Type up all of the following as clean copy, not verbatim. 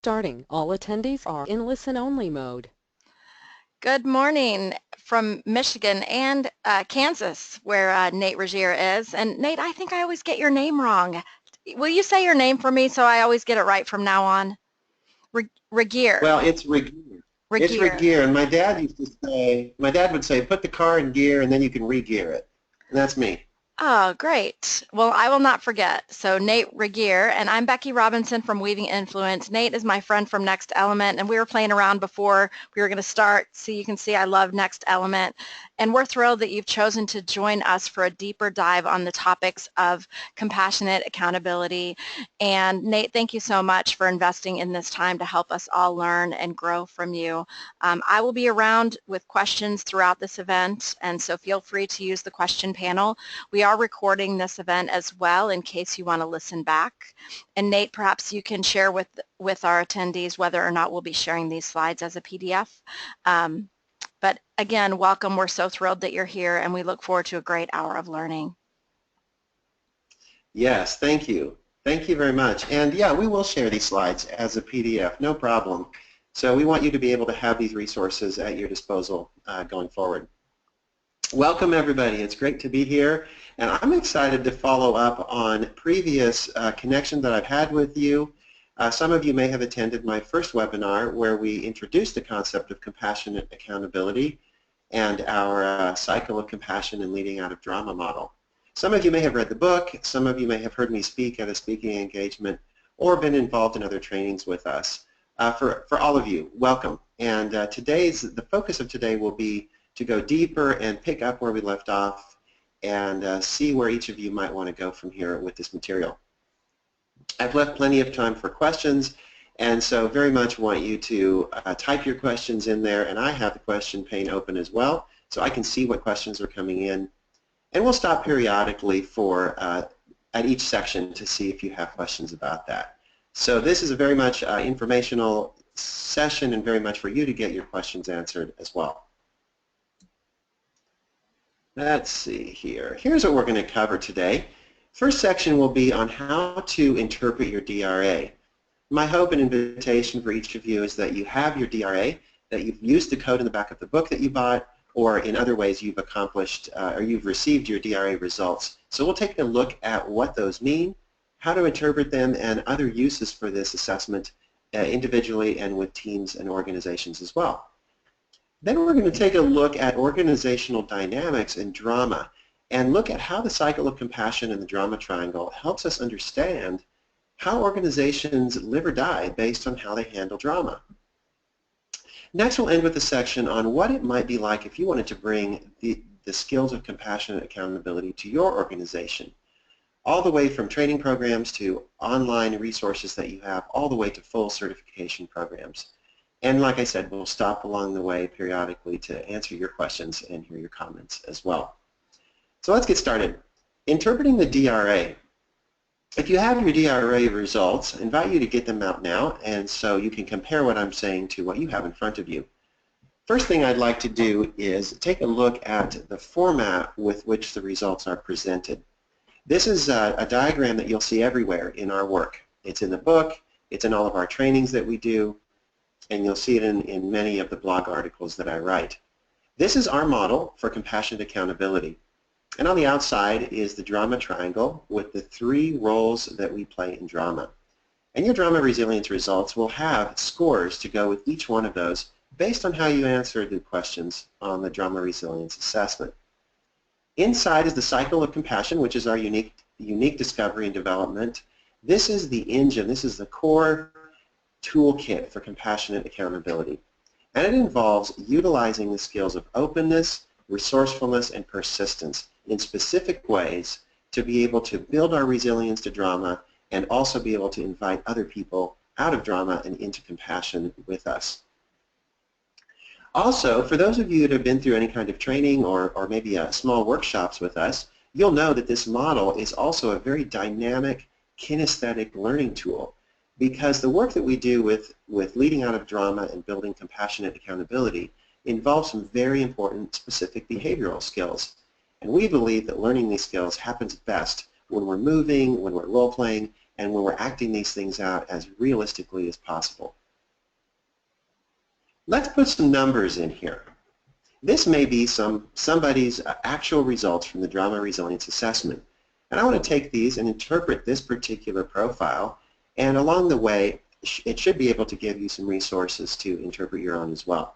starting. All attendees are in listen-only mode. Good morning from Michigan and Kansas, where Nate Regier is. And Nate, I think I always get your name wrong. Will you say your name for me so I always get it right from now on? Regier. Well, it's Regier. It's Regier. Regier, and my dad would say, put the car in gear and then you can re-gear it. And that's me. Oh, great. Well, I will not forget. So Nate Regier, and I'm Becky Robinson from Weaving Influence. Nate is my friend from Next Element, and we were playing around before we were going to start. So you can see I love Next Element. And we're thrilled that you've chosen to join us for a deeper dive on the topics of compassionate accountability. And Nate, thank you so much for investing in this time to help us all learn and grow from you. I will be around with questions throughout this event, and so feel free to use the question panel. We are recording this event as well in case you want to listen back. And Nate, perhaps you can share with our attendees whether or not we'll be sharing these slides as a PDF. But again, welcome. We're so thrilled that you're here, and we look forward to a great hour of learning. Yes, thank you. Thank you very much. And yeah, we will share these slides as a PDF, no problem. So we want you to be able to have these resources at your disposal going forward. Welcome everybody. It's great to be here, and I'm excited to follow up on previous connections that I've had with you. Some of you may have attended my first webinar where we introduced the concept of compassionate accountability and our cycle of compassion and leading out of drama model. Some of you may have read the book, some of you may have heard me speak at a speaking engagement or been involved in other trainings with us. For all of you, welcome. And the focus of today will be to go deeper and pick up where we left off and see where each of you might want to go from here with this material. I've left plenty of time for questions, and so very much want you to type your questions in there, and I have the question pane open as well, so I can see what questions are coming in. And we'll stop periodically at each section to see if you have questions about that. So this is a very much informational session and very much for you to get your questions answered as well. Let's see here. Here's what we're going to cover today. First section will be on how to interpret your DRA. My hope and invitation for each of you is that you have your DRA, that you've used the code in the back of the book that you bought, or in other ways you've accomplished or you've received your DRA results. So we'll take a look at what those mean, how to interpret them, and other uses for this assessment individually and with teams and organizations as well. Then we're going to take a look at organizational dynamics and drama and look at how the cycle of compassion and the drama triangle helps us understand how organizations live or die based on how they handle drama. Next, we'll end with a section on what it might be like if you wanted to bring the skills of compassionate accountability to your organization, all the way from training programs to online resources that you have, all the way to full certification programs. And like I said, we'll stop along the way periodically to answer your questions and hear your comments as well. So let's get started. Interpreting the DRA. If you have your DRA results, I invite you to get them out now, and so you can compare what I'm saying to what you have in front of you. First thing I'd like to do is take a look at the format with which the results are presented. This is a diagram that you'll see everywhere in our work. It's in the book, it's in all of our trainings that we do, and you'll see it in many of the blog articles that I write. This is our model for compassionate accountability. And on the outside is the drama triangle with the 3 roles that we play in drama. And your drama resilience results will have scores to go with each one of those based on how you answered the questions on the drama resilience assessment. Inside is the cycle of compassion, which is our unique discovery and development. This is the engine, this is the core toolkit for compassionate accountability. And it involves utilizing the skills of openness, resourcefulness, and persistence in specific ways to be able to build our resilience to drama and also be able to invite other people out of drama and into compassion with us. Also, for those of you that have been through any kind of training or maybe small workshops with us, you'll know that this model is also a very dynamic kinesthetic learning tool, because the work that we do with leading out of drama and building compassionate accountability involves some very important specific behavioral skills. And we believe that learning these skills happens best when we're moving, when we're role-playing, and when we're acting these things out as realistically as possible. Let's put some numbers in here. This may be somebody's actual results from the drama resilience assessment. And I want to take these and interpret this particular profile, and along the way, it should be able to give you some resources to interpret your own as well.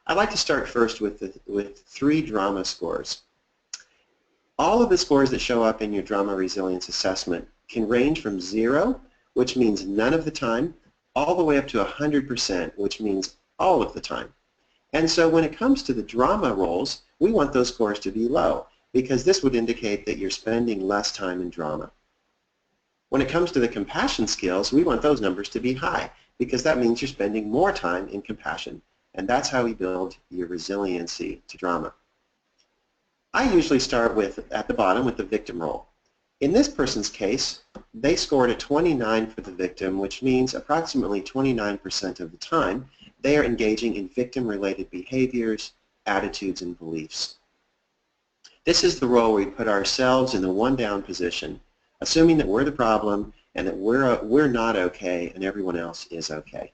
I'd like to start first with 3 drama scores. All of the scores that show up in your drama resilience assessment can range from 0, which means none of the time, all the way up to 100%, which means all of the time. And so when it comes to the drama roles, we want those scores to be low, because this would indicate that you're spending less time in drama. When it comes to the compassion skills, we want those numbers to be high, because that means you're spending more time in compassion, and that's how we build your resiliency to drama. I usually start at the bottom with the victim role. In this person's case, they scored a 29 for the victim, which means approximately 29% of the time they are engaging in victim-related behaviors, attitudes, and beliefs. This is the role where we put ourselves in the one-down position, assuming that we're the problem and that we're not okay and everyone else is okay.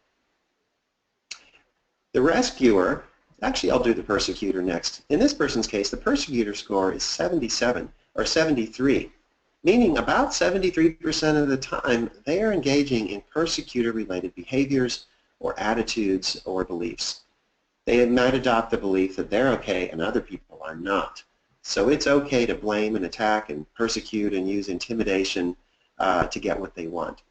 The rescuer, actually I'll do the persecutor next. In this person's case, the persecutor score is 77 or 73, meaning about 73% of the time they are engaging in persecutor-related behaviors or attitudes or beliefs. They might adopt the belief that they're okay and other people are not. So it's okay to blame and attack and persecute and use intimidation to get what they want.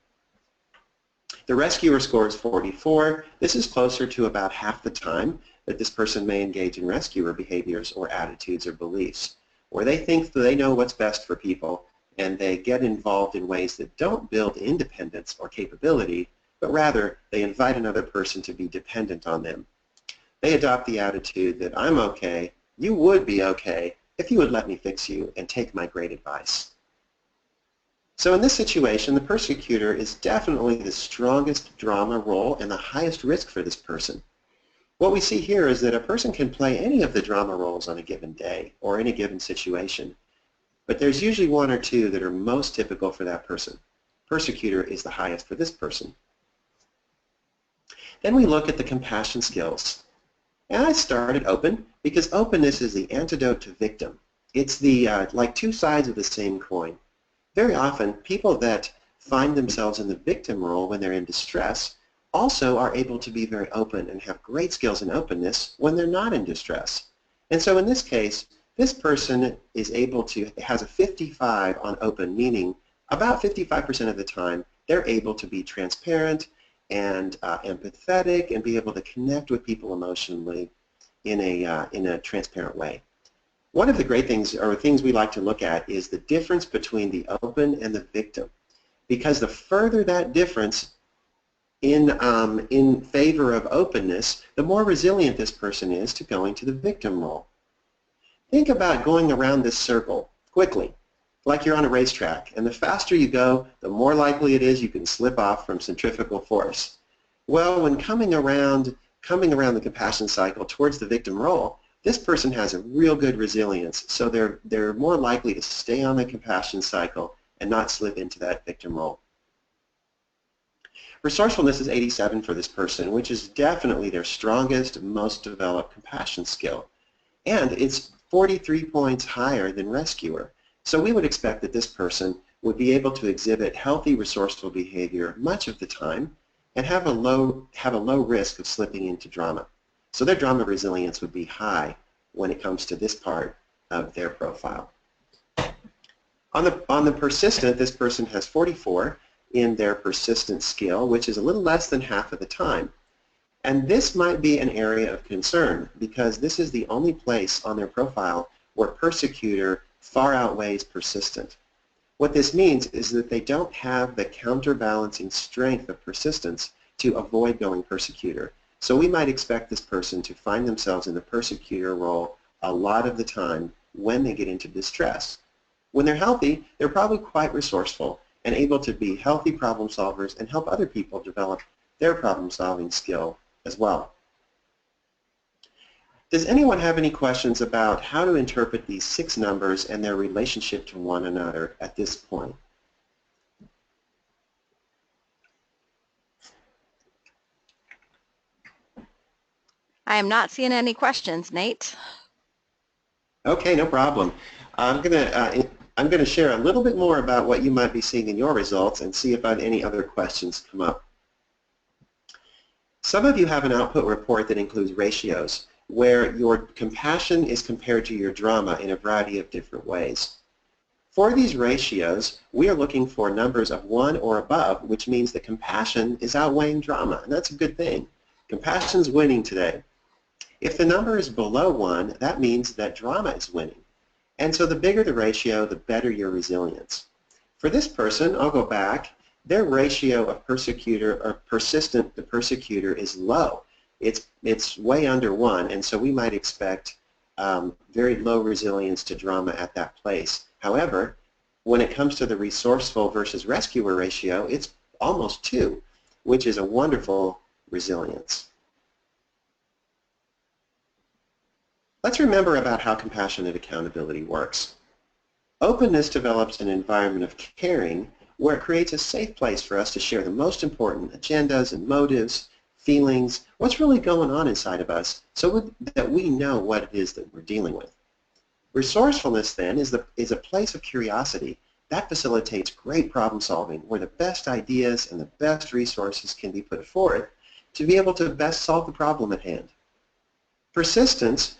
The rescuer score is 44. This is closer to about half the time that this person may engage in rescuer behaviors or attitudes or beliefs, where they think that they know what's best for people and they get involved in ways that don't build independence or capability, but rather they invite another person to be dependent on them. They adopt the attitude that I'm okay, you would be okay if you would let me fix you and take my great advice. So in this situation, the persecutor is definitely the strongest drama role and the highest risk for this person. What we see here is that a person can play any of the drama roles on a given day or in a given situation, but there's usually 1 or 2 that are most typical for that person. Persecutor is the highest for this person. Then we look at the compassion skills. And I started open because openness is the antidote to victim. It's the like 2 sides of the same coin. Very often, people that find themselves in the victim role when they're in distress also are able to be very open and have great skills in openness when they're not in distress. And so in this case, this person is able to, has a 55 on open, meaning about 55% of the time they're able to be transparent and empathetic and be able to connect with people emotionally in a transparent way. One of the great things, or things we like to look at, is the difference between the open and the victim, because the further that difference in favor of openness, the more resilient this person is to going to the victim role. Think about going around this circle quickly, like you're on a racetrack, and the faster you go, the more likely it is you can slip off from centrifugal force. Well, when coming around the compassion cycle towards the victim role, this person has a real good resilience, so they're more likely to stay on the compassion cycle and not slip into that victim role. Resourcefulness is 87 for this person, which is definitely their strongest, most developed compassion skill. And it's 43 points higher than rescuer. So we would expect that this person would be able to exhibit healthy, resourceful behavior much of the time and have a low risk of slipping into drama. So their drama resilience would be high when it comes to this part of their profile. On the persistent, this person has 44 in their persistent skill, which is a little less than half of the time. And this might be an area of concern because this is the only place on their profile where persecutor far outweighs persistent. What this means is that they don't have the counterbalancing strength of persistence to avoid going persecutor. So we might expect this person to find themselves in the persecutor role a lot of the time when they get into distress. When they're healthy, they're probably quite resourceful and able to be healthy problem solvers and help other people develop their problem-solving skill as well. Does anyone have any questions about how to interpret these 6 numbers and their relationship to one another at this point? I am not seeing any questions, Nate. Okay, no problem. I'm gonna share a little bit more about what you might be seeing in your results and see if any other questions come up. Some of you have an output report that includes ratios, where your compassion is compared to your drama in a variety of different ways. For these ratios, we are looking for numbers of 1 or above, which means that compassion is outweighing drama, and that's a good thing. Compassion's winning today. If the number is below 1, that means that drama is winning. And so the bigger the ratio, the better your resilience. For this person, I'll go back. Their ratio of persecutor or persistent to persecutor is low. It's way under 1, and so we might expect very low resilience to drama at that place. However, when it comes to the resourceful versus rescuer ratio, it's almost 2, which is a wonderful resilience. Let's remember about how compassionate accountability works. Openness develops an environment of caring where it creates a safe place for us to share the most important agendas and motives, feelings, what's really going on inside of us so that we know what it is that we're dealing with. Resourcefulness then is a place of curiosity that facilitates great problem solving where the best ideas and the best resources can be put forth to be able to best solve the problem at hand. Persistence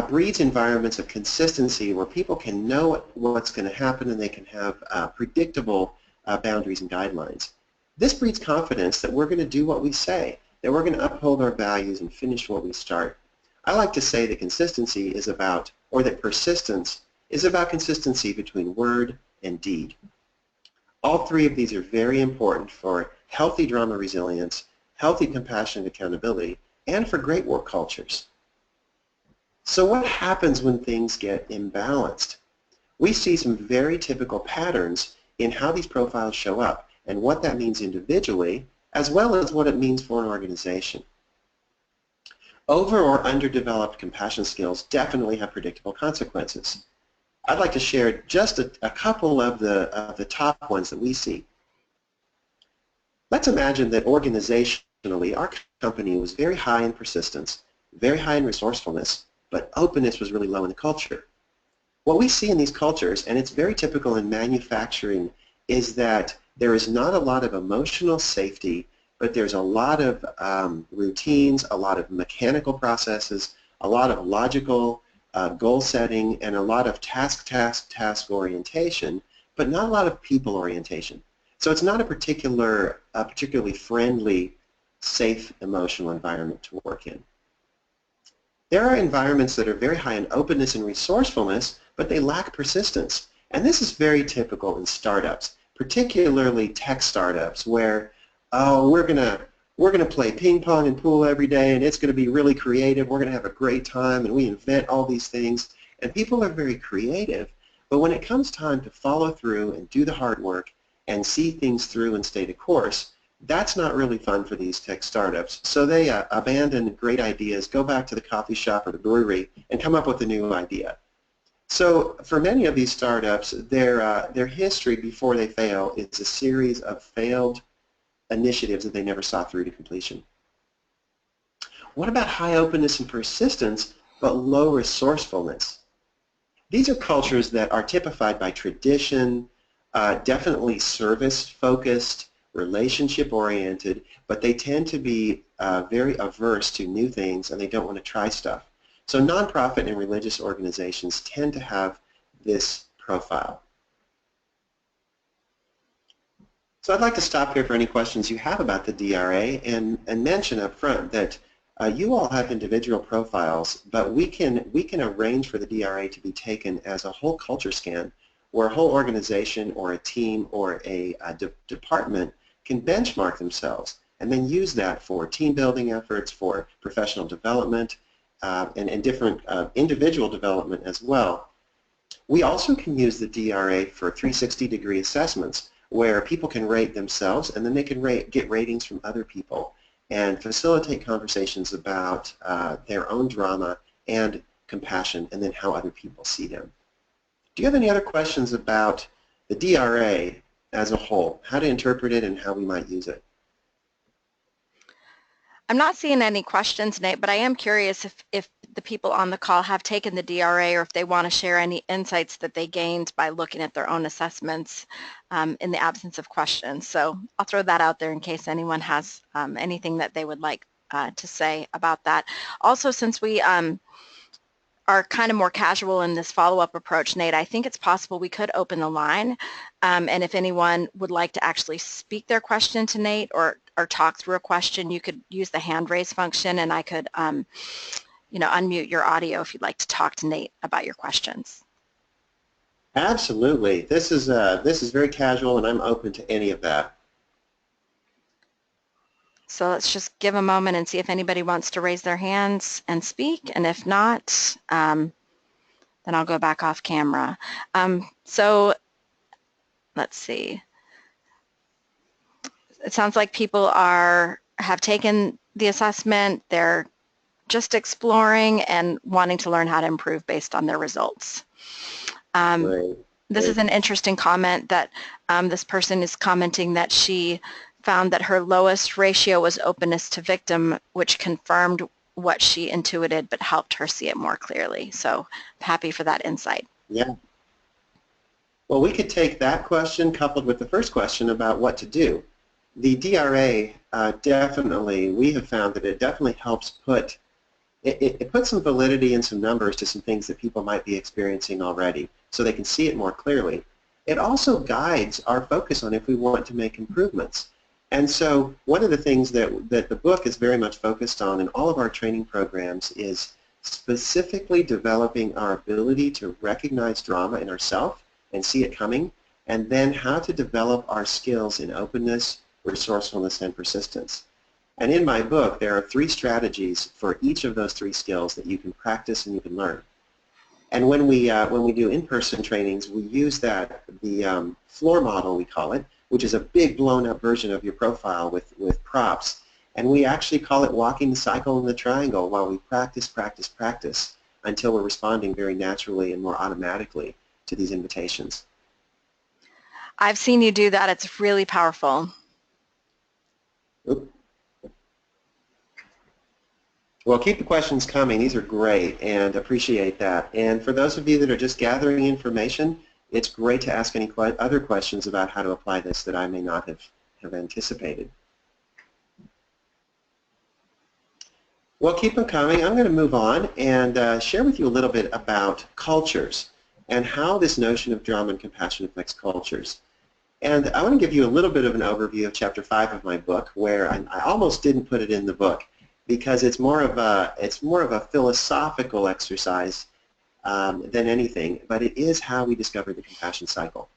breeds environments of consistency where people can know what's going to happen and they can have predictable boundaries and guidelines. This breeds confidence that we're going to do what we say, that we're going to uphold our values and finish what we start. I like to say that consistency is about, or that persistence is about consistency between word and deed. All 3 of these are very important for healthy drama resilience, healthy compassionate accountability, and for great work cultures. So what happens when things get imbalanced? We see some very typical patterns in how these profiles show up and what that means individually, as well as what it means for an organization. Over or underdeveloped compassion skills definitely have predictable consequences. I'd like to share just a couple of the top ones that we see. Let's imagine that organizationally our company was very high in persistence, very high in resourcefulness, but openness was really low in the culture. What we see in these cultures, and it's very typical in manufacturing, is that there is not a lot of emotional safety, but there's a lot of routines, a lot of mechanical processes, a lot of logical goal setting, and a lot of task orientation, but not a lot of people orientation. So it's not a particularly friendly, safe emotional environment to work in. There are environments that are very high in openness and resourcefulness, but they lack persistence. And this is very typical in startups, particularly tech startups, where we're gonna play ping pong and pool every day, and it's going to be really creative. We're going to have a great time, and we invent all these things. And people are very creative, but when it comes time to follow through and do the hard work and see things through and stay the course, that's not really fun for these tech startups. So they abandon great ideas, go back to the coffee shop or the brewery, and come up with a new idea. So for many of these startups, their history before they fail is a series of failed initiatives that they never saw through to completion. What about high openness and persistence, but low resourcefulness? These are cultures that are typified by tradition, definitely service-focused, relationship-oriented, but they tend to be very averse to new things and they don't want to try stuff. So nonprofit and religious organizations tend to have this profile. So I'd like to stop here for any questions you have about the DRA and mention up front that you all have individual profiles, but we can arrange for the DRA to be taken as a whole culture scan where a whole organization or a team or a department can benchmark themselves and then use that for team building efforts, for professional development, and different individual development as well. We also can use the DRA for 360-degree assessments where people can rate themselves and then they can get ratings from other people and facilitate conversations about their own drama and compassion and then how other people see them. Do you have any other questions about the DRA as a whole, how to interpret it and how we might use it? I'm not seeing any questions, Nate, but I am curious if the people on the call have taken the DRA or if they want to share any insights that they gained by looking at their own assessments in the absence of questions. So I'll throw that out there in case anyone has anything that they would like to say about that. Also, since we are kind of more casual in this follow-up approach, Nate, I think it's possible we could open the line, and if anyone would like to actually speak their question to Nate or talk through a question, you could use the hand raise function, and I could unmute your audio if you'd like to talk to Nate about your questions. Absolutely. This is very casual, and I'm open to any of that. So let's just give a moment and see if anybody wants to raise their hands and speak, and if not, then I'll go back off camera. So let's see. It sounds like people have taken the assessment. They're just exploring and wanting to learn how to improve based on their results. Right. This is an interesting comment that this person is commenting that she found that her lowest ratio was openness to victim, which confirmed what she intuited but helped her see it more clearly. So happy for that insight. Yeah. Well, we could take that question coupled with the first question about what to do. The DRA definitely, we have found that it definitely helps put some validity and some numbers to some things that people might be experiencing already so they can see it more clearly. It also guides our focus on if we want to make improvements. And so one of the things that the book is very much focused on in all of our training programs is specifically developing our ability to recognize drama in ourselves and see it coming, and then how to develop our skills in openness, resourcefulness, and persistence. And in my book, there are 3 strategies for each of those 3 skills that you can practice and you can learn. And when we do in-person trainings, we use the floor model, we call it, which is a big blown-up version of your profile with props. And we actually call it walking the cycle in the triangle while we practice, practice, practice until we're responding very naturally and more automatically to these invitations. I've seen you do that. It's really powerful. Oop. Well, keep the questions coming. These are great and appreciate that. And for those of you that are just gathering information, it's great to ask any other questions about how to apply this that I may not have anticipated. Well, keep them coming. I'm going to move on and share with you a little bit about cultures and how this notion of drama and compassion affects cultures. And I want to give you a little bit of an overview of Chapter 5 of my book, where I almost didn't put it in the book because it's more of a philosophical exercise than anything, but it is how we discover the compassion cycle.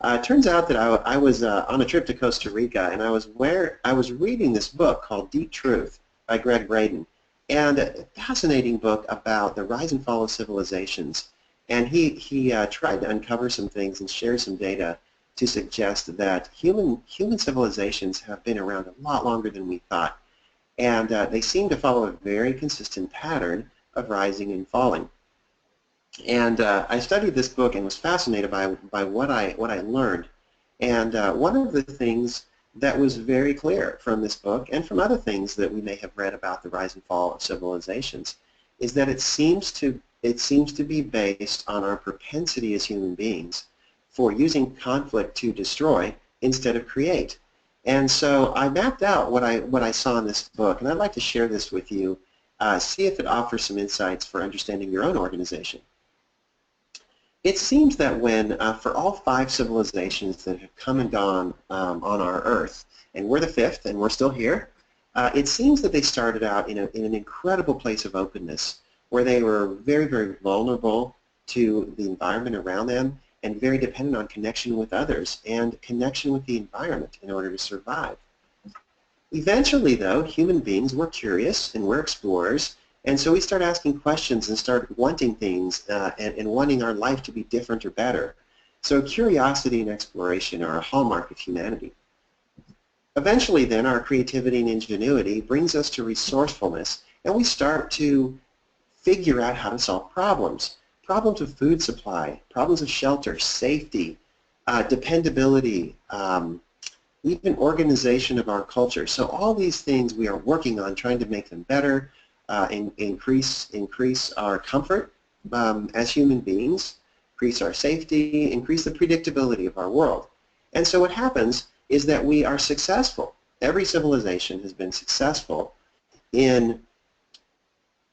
It turns out that I was on a trip to Costa Rica, and I was reading this book called Deep Truth by Greg Braden, and a fascinating book about the rise and fall of civilizations. And he tried to uncover some things and share some data to suggest that human civilizations have been around a lot longer than we thought, and they seem to follow a very consistent pattern of rising and falling. And I studied this book and was fascinated by what I learned. And one of the things that was very clear from this book and from other things that we may have read about the rise and fall of civilizations is that it seems to be based on our propensity as human beings for using conflict to destroy instead of create. And so I mapped out what I saw in this book, and I'd like to share this with you, see if it offers some insights for understanding your own organization. It seems that when, for all 5 civilizations that have come and gone on our Earth, and we're the 5th and we're still here, it seems that they started out in an incredible place of openness where they were very, very vulnerable to the environment around them and very dependent on connection with others and connection with the environment in order to survive. Eventually, though, human beings were curious and we're explorers, and so we start asking questions and start wanting things and wanting our life to be different or better. So curiosity and exploration are a hallmark of humanity. Eventually, then, our creativity and ingenuity brings us to resourcefulness, and we start to figure out how to solve problems. Problems of food supply, problems of shelter, safety, dependability, even organization of our culture. So all these things we are working on, trying to make them better, increase our comfort as human beings, increase our safety, increase the predictability of our world. And so what happens is that we are successful. Every civilization has been successful in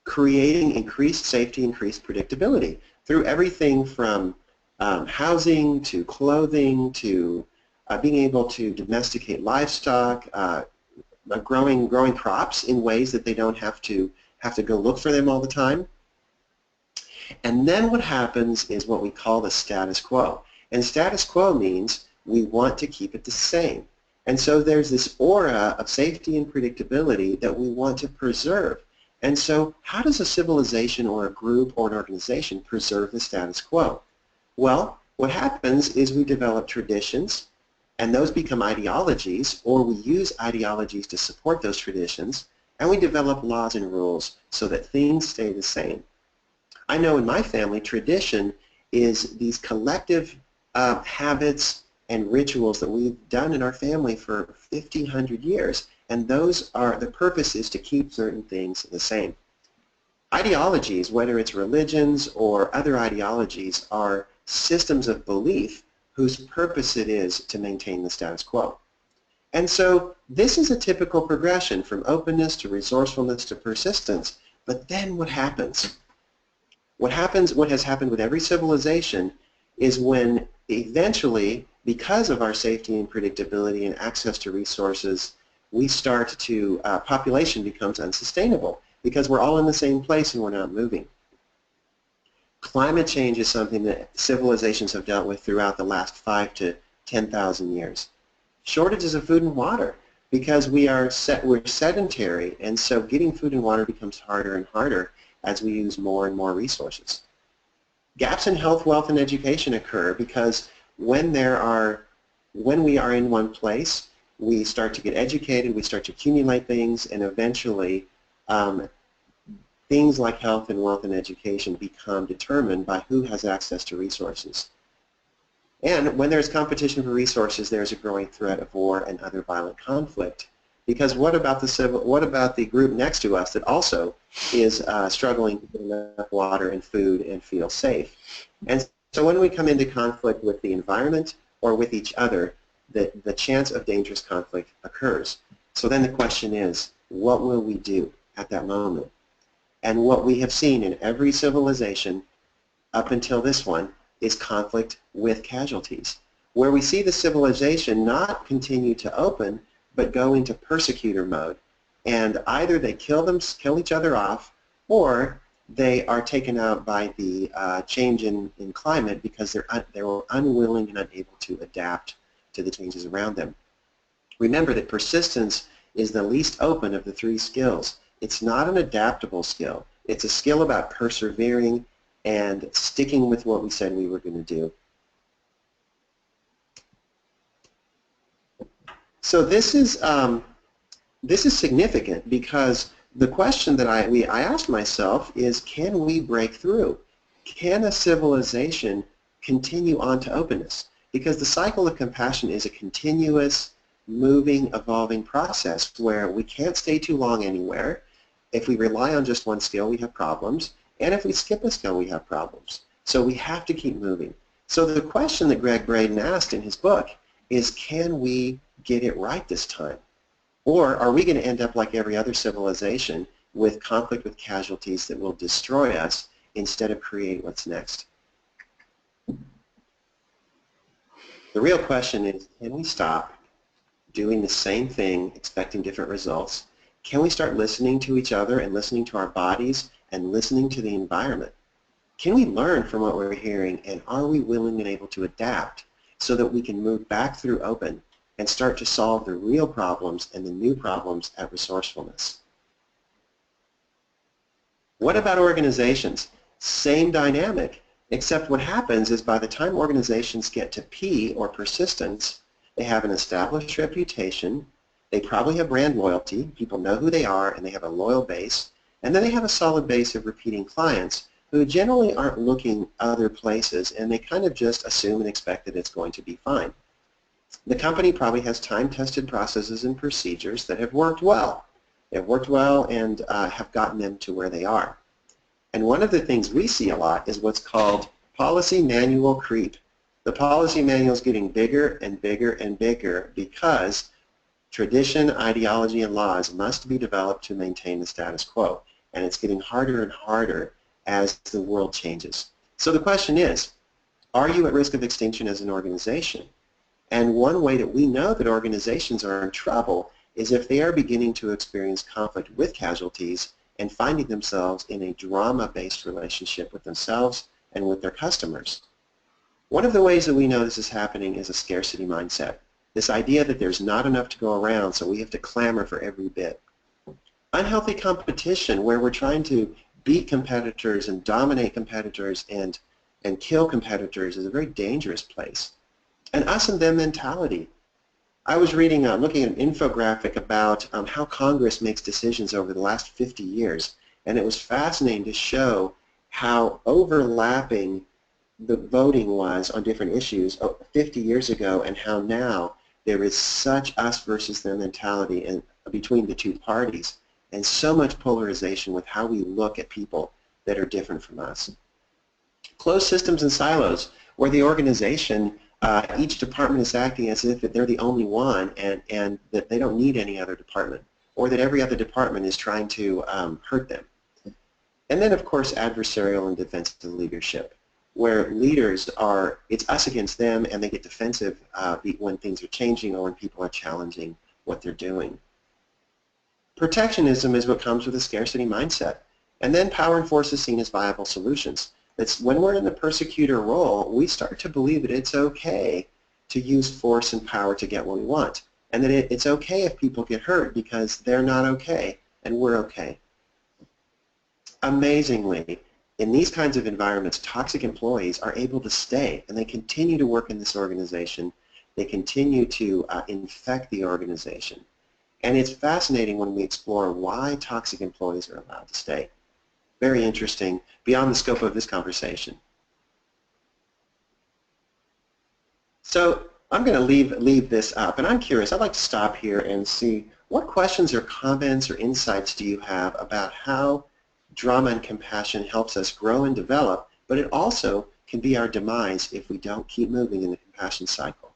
creating increased safety, increased predictability through everything from housing to clothing to being able to domesticate livestock, growing crops in ways that they don't have to go look for them all the time. And then what happens is what we call the status quo. And status quo means we want to keep it the same. And so there's this aura of safety and predictability that we want to preserve. And so how does a civilization or a group or an organization preserve the status quo? Well, what happens is we develop traditions, and those become ideologies, or we use ideologies to support those traditions, and we develop laws and rules so that things stay the same. I know in my family, tradition is these collective habits and rituals that we've done in our family for 1,500 years, and those are, the purpose is to keep certain things the same. Ideologies, whether it's religions or other ideologies, are systems of belief whose purpose it is to maintain the status quo. And so this is a typical progression from openness to resourcefulness to persistence. But then what happens? What has happened with every civilization is when eventually, because of our safety and predictability and access to resources, we start to, population becomes unsustainable because we're all in the same place and we're not moving. Climate change is something that civilizations have dealt with throughout the last 5,000 to 10,000 years. Shortages of food and water because we're sedentary, and so getting food and water becomes harder and harder as we use more and more resources. Gaps in health, wealth, and education occur because when we are in one place, we start to get educated, we start to accumulate things, and eventually things like health and wealth and education become determined by who has access to resources. And when there's competition for resources, there's a growing threat of war and other violent conflict. Because what about the group next to us that also is struggling to get enough water and food and feel safe? And so when we come into conflict with the environment or with each other, the chance of dangerous conflict occurs. So then the question is, what will we do at that moment? And what we have seen in every civilization up until this one is conflict with casualties, where we see the civilization not continue to open, but go into persecutor mode. And either they kill each other off, or they are taken out by the change in climate because they're unwilling and unable to adapt to the changes around them. Remember that persistence is the least open of the three skills. It's not an adaptable skill. It's a skill about persevering and sticking with what we said we were going to do. So this is significant because the question that I asked myself is, can we break through? Can a civilization continue on to openness? Because the cycle of compassion is a continuous, moving, evolving process where we can't stay too long anywhere. If we rely on just one skill, we have problems. And if we skip a skill, we have problems. So we have to keep moving. So the question that Greg Braden asked in his book is, can we get it right this time? Or are we going to end up like every other civilization with conflict with casualties that will destroy us instead of create what's next? The real question is, can we stop doing the same thing, expecting different results? Can we start listening to each other and listening to our bodies and listening to the environment? Can we learn from what we're hearing, and are we willing and able to adapt so that we can move back through open and start to solve the real problems and the new problems at resourcefulness? What about organizations? Same dynamic, except what happens is by the time organizations get to P, or persistence, they have an established reputation, they probably have brand loyalty, people know who they are, and they have a loyal base, and then they have a solid base of repeating clients who generally aren't looking other places, and they kind of just assume and expect that it's going to be fine. The company probably has time-tested processes and procedures that have worked well. They've worked well and have gotten them to where they are. And one of the things we see a lot is what's called policy manual creep. The policy manual is getting bigger and bigger and bigger because tradition, ideology, and laws must be developed to maintain the status quo. And it's getting harder and harder as the world changes. So the question is, are you at risk of extinction as an organization? And one way that we know that organizations are in trouble is if they are beginning to experience conflict with casualties and finding themselves in a drama-based relationship with themselves and with their customers. One of the ways that we know this is happening is a scarcity mindset. This idea that there's not enough to go around, so we have to clamor for every bit. Unhealthy competition, where we're trying to beat competitors and dominate competitors and kill competitors, is a very dangerous place. An us and them mentality. I was reading, looking at an infographic about how Congress makes decisions over the last 50 years, and it was fascinating to show how overlapping the voting was on different issues 50 years ago, and how now there is such us versus them mentality between the two parties, and so much polarization with how we look at people that are different from us. Closed systems and silos, where the organization, each department is acting as if they're the only one and that they don't need any other department, or that every other department is trying to hurt them. And then, of course, adversarial and defensive leadership, where leaders are, it's us against them, and they get defensive when things are changing or when people are challenging what they're doing. Protectionism is what comes with a scarcity mindset. And then power and force is seen as viable solutions. It's when we're in the persecutor role, we start to believe that it's okay to use force and power to get what we want, and that it's okay if people get hurt because they're not okay and we're okay. Amazingly, in these kinds of environments, toxic employees are able to stay, and they continue to work in this organization. They continue to infect the organization. And it's fascinating when we explore why toxic employees are allowed to stay. Very interesting, beyond the scope of this conversation. So I'm going to leave this up, and I'm curious. I'd like to stop here and see what questions or comments or insights do you have about how drama and compassion helps us grow and develop, but it also can be our demise if we don't keep moving in the compassion cycle.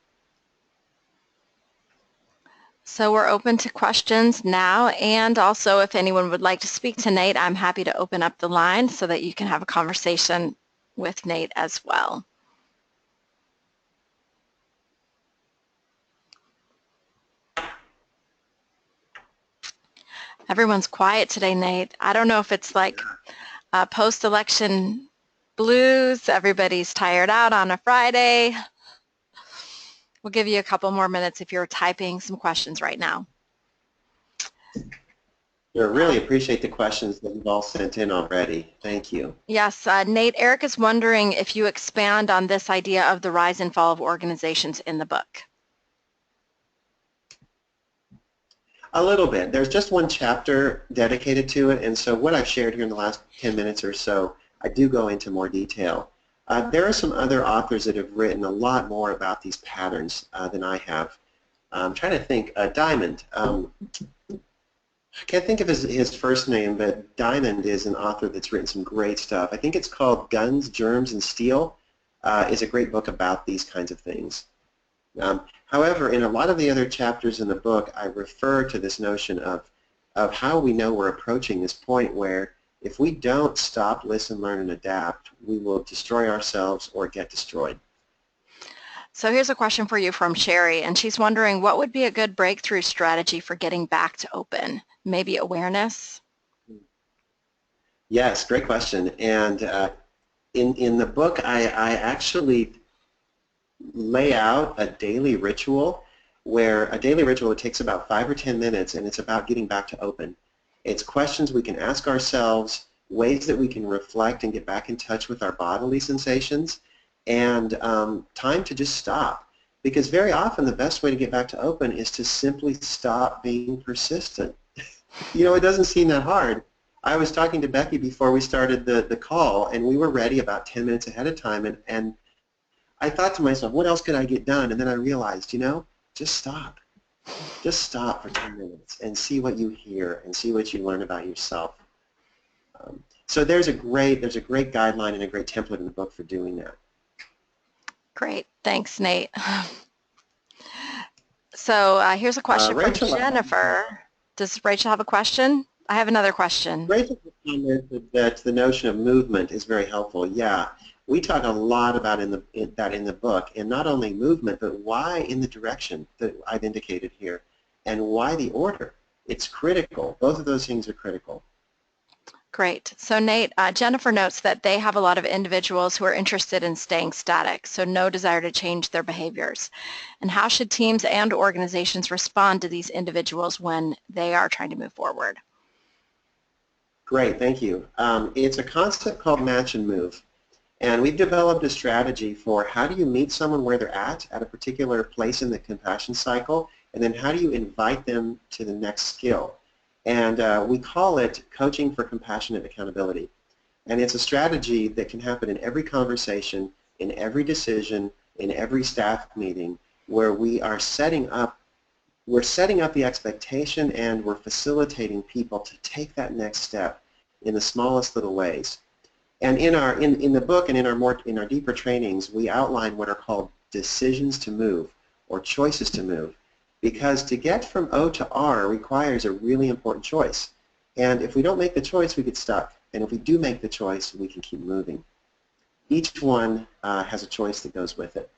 So we're open to questions now, and also if anyone would like to speak to Nate, I'm happy to open up the line so that you can have a conversation with Nate as well. Everyone's quiet today, Nate. I don't know if it's like post-election blues, everybody's tired out on a Friday. We'll give you a couple more minutes if you're typing some questions right now. I really appreciate the questions that you've all sent in already. Thank you. Yes, Nate, Eric is wondering if you expand on this idea of the rise and fall of organizations in the book. A little bit. There's just one chapter dedicated to it, and so what I've shared here in the last 10 minutes or so, I do go into more detail. There are some other authors that have written a lot more about these patterns than I have. I'm trying to think. Diamond. I can't think of his first name, but Diamond is an author that's written some great stuff. I think it's called Guns, Germs, and Steel. It's a great book about these kinds of things. However, in a lot of the other chapters in the book, I refer to this notion of how we know we're approaching this point where if we don't stop, listen, learn, and adapt, we will destroy ourselves or get destroyed. So here's a question for you from Sherry, and she's wondering what would be a good breakthrough strategy for getting back to open? Maybe awareness? Yes, great question. And in the book, I actually lay out a daily ritual it takes about 5 or 10 minutes, and it's about getting back to open. It's questions we can ask ourselves, ways that we can reflect and get back in touch with our bodily sensations, and time to just stop. Because very often the best way to get back to open is to simply stop being persistent. You know, it doesn't seem that hard. I was talking to Becky before we started the call, and we were ready about 10 minutes ahead of time, and I thought to myself, what else could I get done? And then I realized, just stop. Just stop for 10 minutes and see what you hear and see what you learn about yourself. So there's a great guideline and a great template in the book for doing that. Great. Thanks, Nate. So here's a question from Jennifer. Does Rachel have a question? I have another question. Rachel commented that the notion of movement is very helpful. Yeah, we talk a lot about that in the book, and not only movement, but why in the direction that I've indicated here, and why the order. It's critical. Both of those things are critical. Great. So Nate, Jennifer notes that they have a lot of individuals who are interested in staying static, so no desire to change their behaviors. And how should teams and organizations respond to these individuals when they are trying to move forward? Great, thank you. It's a concept called match and move. And we've developed a strategy for how do you meet someone where they're at a particular place in the compassion cycle, and then how do you invite them to the next skill. And we call it coaching for compassionate accountability. And it's a strategy that can happen in every conversation, in every decision, in every staff meeting, where we are setting up the expectation and we're facilitating people to take that next step in the smallest little ways. And in the book and in our deeper trainings, we outline what are called decisions to move or choices to move, because to get from O to R requires a really important choice. And if we don't make the choice, we get stuck. And if we do make the choice, we can keep moving. Each one has a choice that goes with it.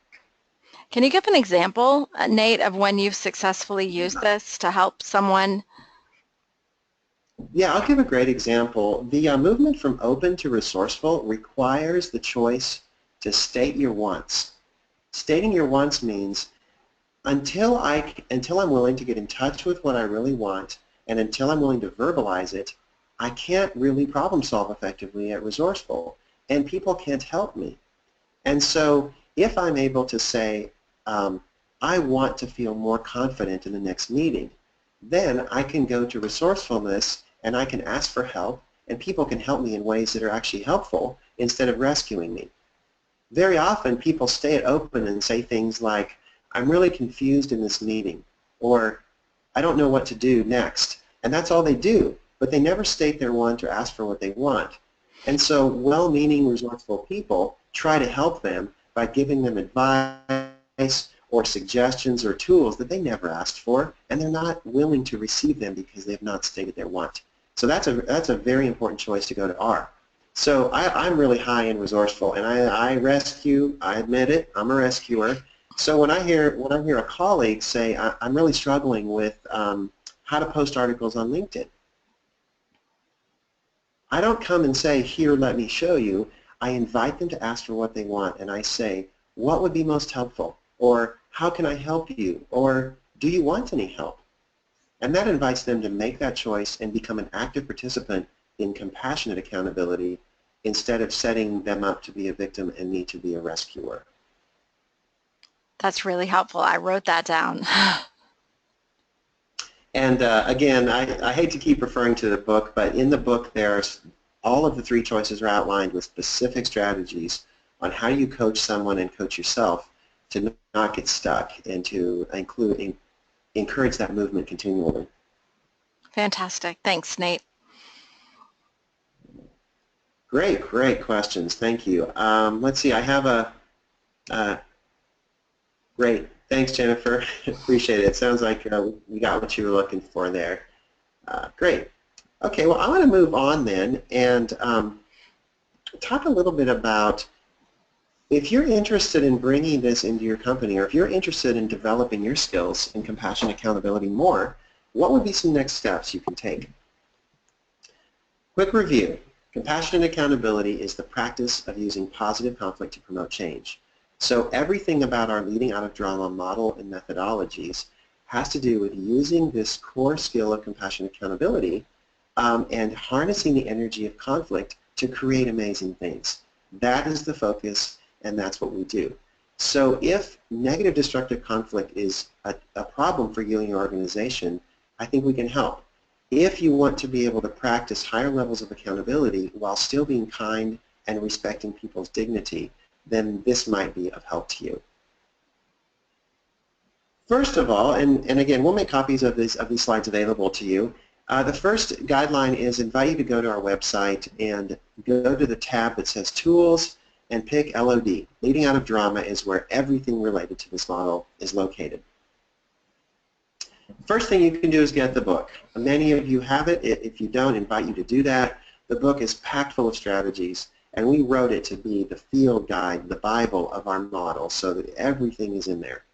Can you give an example, Nate, of when you've successfully used this to help someone? Yeah, I'll give a great example. The movement from open to resourceful requires the choice to state your wants. Stating your wants means until I'm willing to get in touch with what I really want, and until I'm willing to verbalize it, I can't really problem solve effectively at resourceful, and people can't help me. And so if I'm able to say, I want to feel more confident in the next meeting, then I can go to resourcefulness and I can ask for help, and people can help me in ways that are actually helpful instead of rescuing me. Very often people stay at open and say things like, I'm really confused in this meeting, or I don't know what to do next. And that's all they do, but they never state their want or ask for what they want. And so well-meaning, resourceful people try to help them by giving them advice or suggestions or tools that they never asked for, and they're not willing to receive them because they have not stated their want. So that's a very important choice to go to R. So I'm really high in resourceful, and I rescue. I admit it. I'm a rescuer. So when I hear a colleague say, I'm really struggling with how to post articles on LinkedIn, I don't come and say, here, let me show you. I invite them to ask for what they want, and I say, what would be most helpful? Or how can I help you? Or do you want any help? And that invites them to make that choice and become an active participant in compassionate accountability instead of setting them up to be a victim and me to be a rescuer. That's really helpful. I wrote that down. And again, I hate to keep referring to the book, but in the book there's all of the 3 choices are outlined with specific strategies on how you coach someone and coach yourself to not get stuck and to encourage that movement continually. Fantastic. Thanks, Nate. Great questions. Thank you. Let's see. I have a great. Thanks, Jennifer. Appreciate it. It sounds like we got what you were looking for there. Great. Okay. Well, I want to move on then and talk a little bit about if you're interested in bringing this into your company, or if you're interested in developing your skills in compassion accountability more, what would be some next steps you can take? Quick review. Compassionate accountability is the practice of using positive conflict to promote change. So everything about our leading out of drama model and methodologies has to do with using this core skill of compassionate accountability and harnessing the energy of conflict to create amazing things. That is the focus, and that's what we do. So if negative destructive conflict is a problem for you and your organization, I think we can help. If you want to be able to practice higher levels of accountability while still being kind and respecting people's dignity, then this might be of help to you. First of all, and again, we'll make copies of these slides available to you. The first guideline is invite you to go to our website and go to the tab that says Tools and pick LOD. Leading Out of Drama is where everything related to this model is located. First thing you can do is get the book. Many of you have it. If you don't, I invite you to do that. The book is packed full of strategies, and we wrote it to be the field guide, the Bible of our model, so that everything is in there.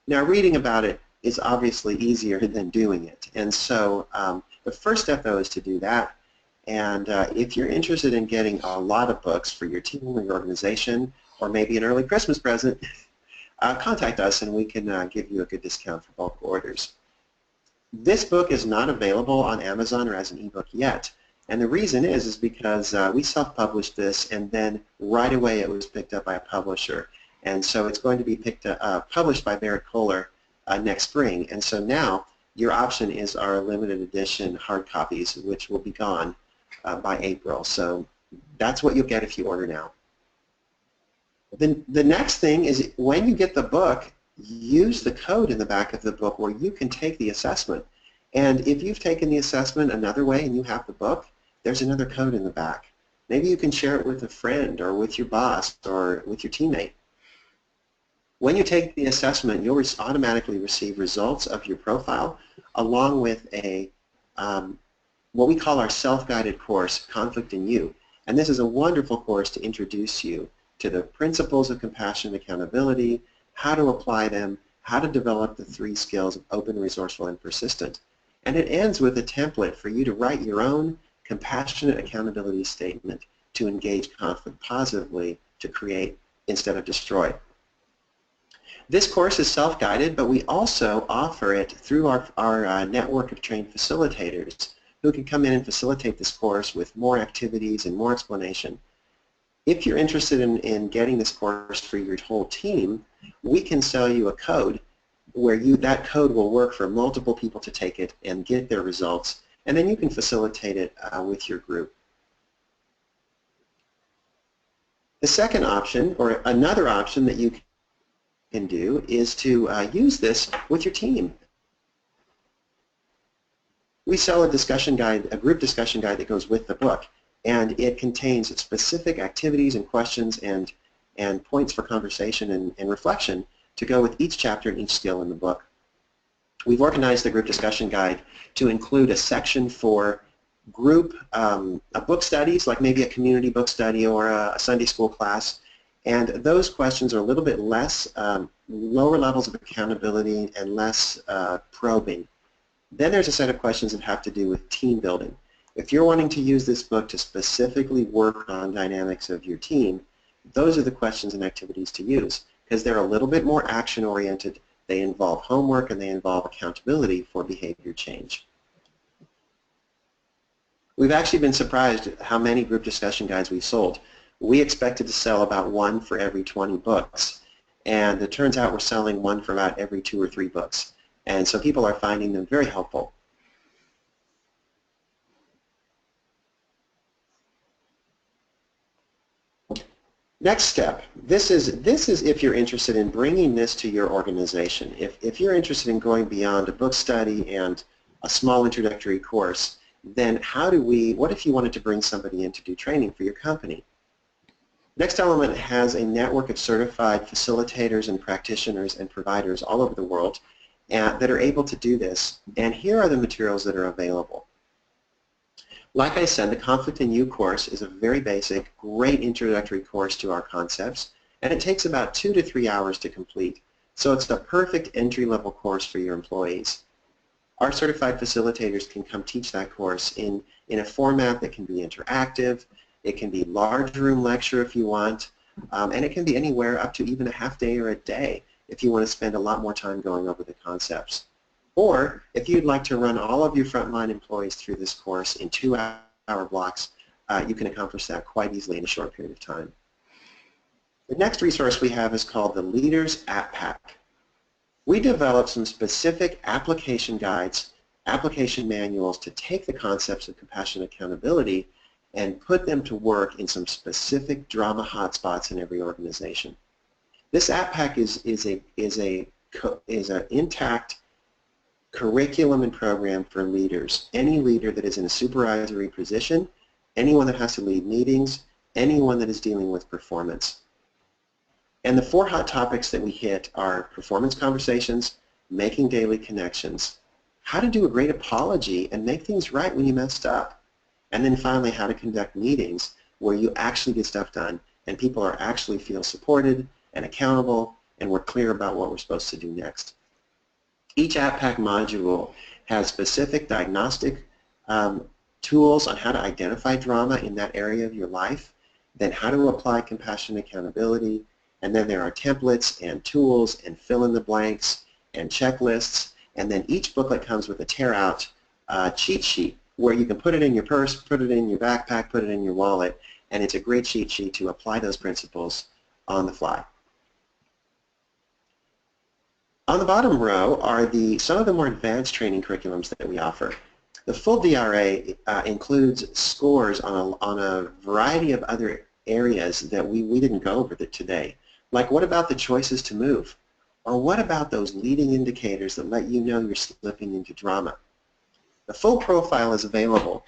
Now, reading about it is obviously easier than doing it, and so the first step, though, is to do that. And if you're interested in getting a lot of books for your team or your organization, or maybe an early Christmas present, contact us and we can give you a good discount for bulk orders. This book is not available on Amazon or as an ebook yet, and the reason is because we self-published this, and then right away it was picked up by a publisher, and so it's going to be published by Barrett Kohler next spring. And so now your option is our limited edition hard copies, which will be gone by April. So that's what you'll get if you order now. The next thing is, when you get the book, use the code in the back of the book where you can take the assessment. And if you've taken the assessment another way and you have the book, there's another code in the back. Maybe you can share it with a friend or with your boss or with your teammate. When you take the assessment, you'll automatically receive results of your profile along with a what we call our self-guided course, Conflict in You. And this is a wonderful course to introduce you to the principles of compassion and accountability, how to apply them, how to develop the 3 skills of open, resourceful, and persistent. And it ends with a template for you to write your own compassionate accountability statement to engage conflict positively, to create instead of destroy. This course is self-guided, but we also offer it through our network of trained facilitators who can come in and facilitate this course with more activities and more explanation. If you're interested in getting this course for your whole team, we can sell you a code where that code will work for multiple people to take it and get their results, and then you can facilitate it with your group. The second option, or another option that you can do, is to use this with your team. We sell a discussion guide, a group discussion guide that goes with the book, and it contains specific activities and questions and points for conversation and reflection to go with each chapter and each skill in the book. We've organized the group discussion guide to include a section for group book studies, like maybe a community book study or a Sunday school class, and those questions are a little bit less, lower levels of accountability and less probing. Then there's a set of questions that have to do with team building. If you're wanting to use this book to specifically work on dynamics of your team, those are the questions and activities to use, because they're a little bit more action-oriented. They involve homework and they involve accountability for behavior change. We've actually been surprised at how many group discussion guides we've sold. We expected to sell about 1 for every 20 books, and it turns out we're selling 1 for about every 2 or 3 books. And so people are finding them very helpful. Next step, this is if you're interested in bringing this to your organization. If you're interested in going beyond a book study and a small introductory course, then what if you wanted to bring somebody in to do training for your company? Next Element has a network of certified facilitators and practitioners and providers all over the world that are able to do this, and here are the materials that are available. Like I said, the Conflict in You course is a very basic, great introductory course to our concepts, and it takes about 2 to 3 hours to complete. So it's the perfect entry-level course for your employees. Our certified facilitators can come teach that course in a format that can be interactive. It can be large room lecture if you want, and it can be anywhere up to even a half day or a day if you want to spend a lot more time going over the concepts. Or if you'd like to run all of your frontline employees through this course in 2-hour blocks, you can accomplish that quite easily in a short period of time. The next resource we have is called the Leaders App Pack. We developed some specific application guides, application manuals to take the concepts of compassion and accountability and put them to work in some specific drama hotspots in every organization. This app pack is an intact curriculum and program for leaders. Any leader that is in a supervisory position, anyone that has to lead meetings, anyone that is dealing with performance. And the 4 hot topics that we hit are performance conversations, making daily connections, how to do a great apology and make things right when you messed up, and then finally how to conduct meetings where you actually get stuff done and people are actually feel supported and accountable and we're clear about what we're supposed to do next. Each App Pack module has specific diagnostic tools on how to identify drama in that area of your life, then how to apply compassion and accountability, and then there are templates and tools and fill in the blanks and checklists, and then each booklet comes with a tear-out cheat sheet where you can put it in your purse, put it in your backpack, put it in your wallet, and it's a great cheat sheet to apply those principles on the fly. On the bottom row are some of the more advanced training curriculums that we offer. The full DRA includes scores on a variety of other areas that we didn't go over today. Like, what about the choices to move? Or what about those leading indicators that let you know you're slipping into drama? The full profile is available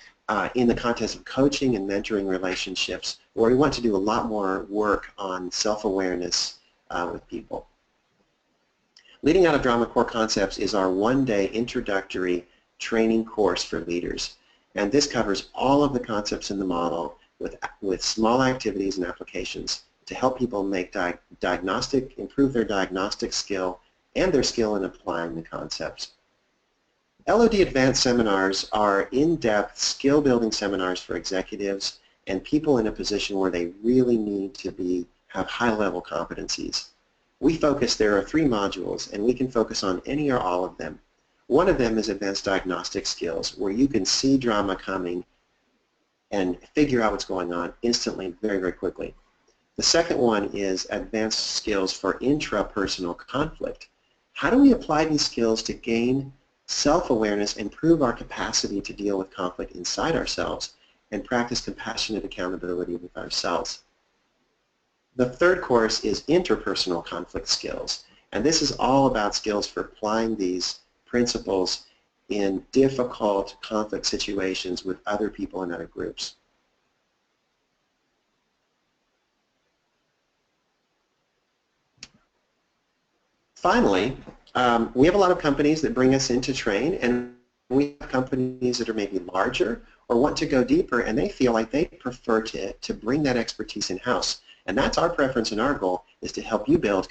in the context of coaching and mentoring relationships, where we want to do a lot more work on self-awareness with people. Leading Out of Drama Core Concepts is our one-day introductory training course for leaders. And this covers all of the concepts in the model with small activities and applications to help people make improve their diagnostic skill and their skill in applying the concepts. LOD Advanced Seminars are in-depth skill-building seminars for executives and people in a position where they really need to have high-level competencies. There are 3 modules, and we can focus on any or all of them. One of them is Advanced Diagnostic Skills, where you can see drama coming and figure out what's going on instantly, very, very quickly. The second one is Advanced Skills for Intrapersonal Conflict. How do we apply these skills to gain self-awareness, improve our capacity to deal with conflict inside ourselves, and practice compassionate accountability with ourselves? The third course is Interpersonal Conflict Skills, and this is all about skills for applying these principles in difficult conflict situations with other people and other groups. Finally, we have a lot of companies that bring us in to train, and we have companies that are maybe larger or want to go deeper, and they feel like they prefer to bring that expertise in-house. And that's our preference and our goal, is to help you build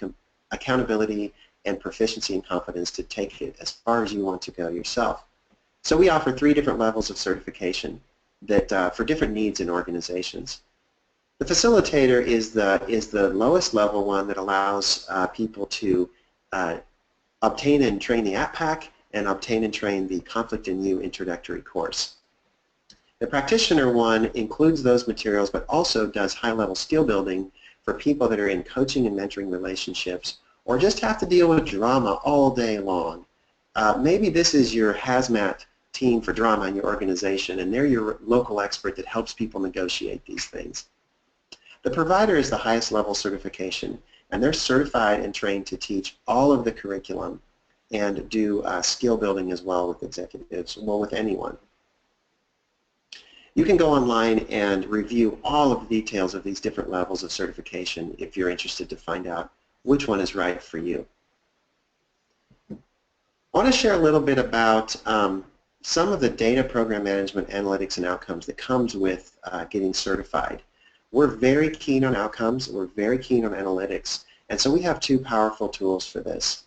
accountability and proficiency and confidence to take it as far as you want to go yourself. So we offer 3 different levels of certification that for different needs in organizations. The facilitator is the lowest level one that allows people to obtain and train the App Pack and obtain and train the Conflict in You introductory course. The practitioner one includes those materials but also does high-level skill building for people that are in coaching and mentoring relationships or just have to deal with drama all day long. Maybe this is your hazmat team for drama in your organization and they're your local expert that helps people negotiate these things. The provider is the highest level certification, and they're certified and trained to teach all of the curriculum and do skill building as well with executives, well, with anyone. You can go online and review all of the details of these different levels of certification if you're interested to find out which one is right for you. I want to share a little bit about some of the data program management analytics and outcomes that comes with getting certified. We're very keen on outcomes, we're very keen on analytics, and so we have 2 powerful tools for this.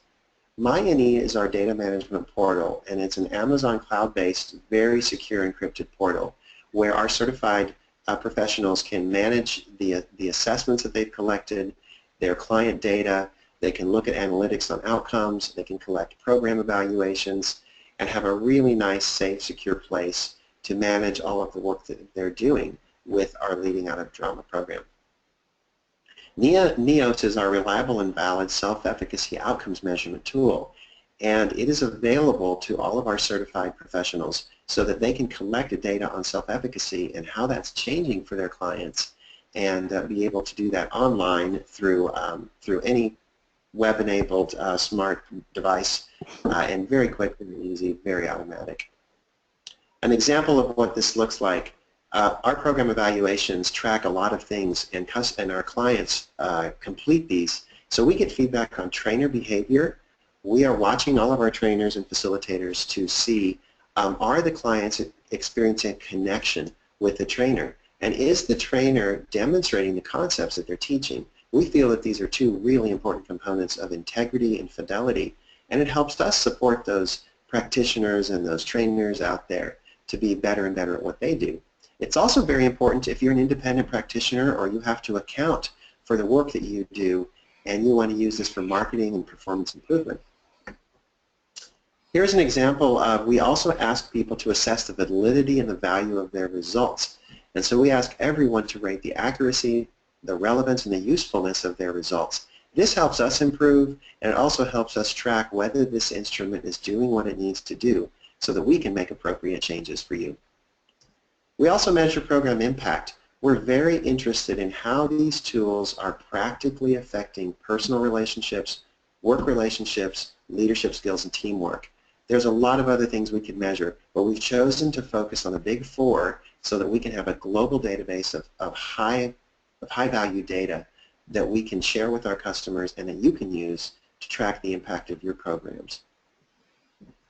MyNE is our data management portal, and it's an Amazon cloud-based, very secure encrypted portal where our certified professionals can manage the assessments that they've collected, their client data, they can look at analytics on outcomes, they can collect program evaluations, and have a really nice, safe, secure place to manage all of the work that they're doing with our Leading Out of Drama program. NEOS is our reliable and valid self-efficacy outcomes measurement tool, and it is available to all of our certified professionals so that they can collect the data on self-efficacy and how that's changing for their clients, and be able to do that online through any web-enabled smart device, and very quick, very easy, very automatic. An example of what this looks like, our program evaluations track a lot of things, and our clients complete these. So we get feedback on trainer behavior. We are watching all of our trainers and facilitators to see, are the clients experiencing connection with the trainer? And is the trainer demonstrating the concepts that they're teaching? We feel that these are two really important components of integrity and fidelity, and it helps us support those practitioners and those trainers out there to be better and better at what they do. It's also very important if you're an independent practitioner or you have to account for the work that you do and you want to use this for marketing and performance improvement. Here's an example of, we also ask people to assess the validity and the value of their results. And so we ask everyone to rate the accuracy, the relevance, and the usefulness of their results. This helps us improve, and it also helps us track whether this instrument is doing what it needs to do so that we can make appropriate changes for you. We also measure program impact. We're very interested in how these tools are practically affecting personal relationships, work relationships, leadership skills, and teamwork. There's a lot of other things we could measure, but we've chosen to focus on the big four so that we can have a global database of high-value data that we can share with our customers and that you can use to track the impact of your programs.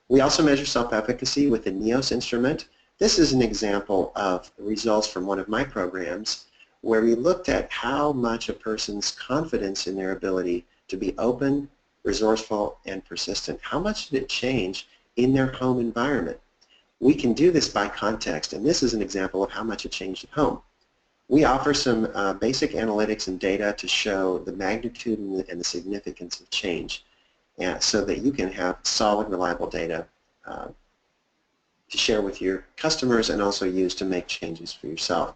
We also measure self-efficacy with the NEOS instrument. This is an example of results from one of my programs where we looked at how much a person's confidence in their ability to be open, resourceful, and persistent, how much did it change in their home environment. We can do this by context, and this is an example of how much it changed at home. We offer some basic analytics and data to show the magnitude and the significance of change, so that you can have solid, reliable data to share with your customers and also use to make changes for yourself.